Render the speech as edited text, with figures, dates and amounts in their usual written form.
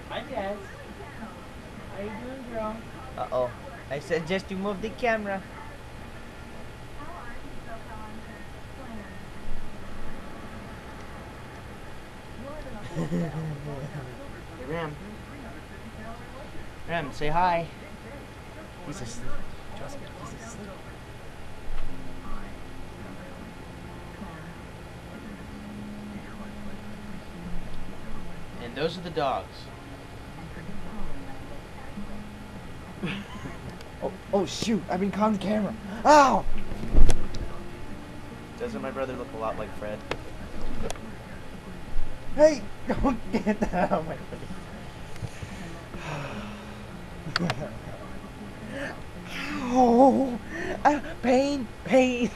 Hi, Jazz. How you doing, girl? Uh-oh. I suggest you move the camera. Hey, Ram. Ram, say hi. He's asleep. Trust me, he's asleep. And those are the dogs. Oh shoot, I've been caught on camera. Ow! Doesn't my brother look a lot like Fred? Hey, don't get that out of my face. Ow! Pain, pain.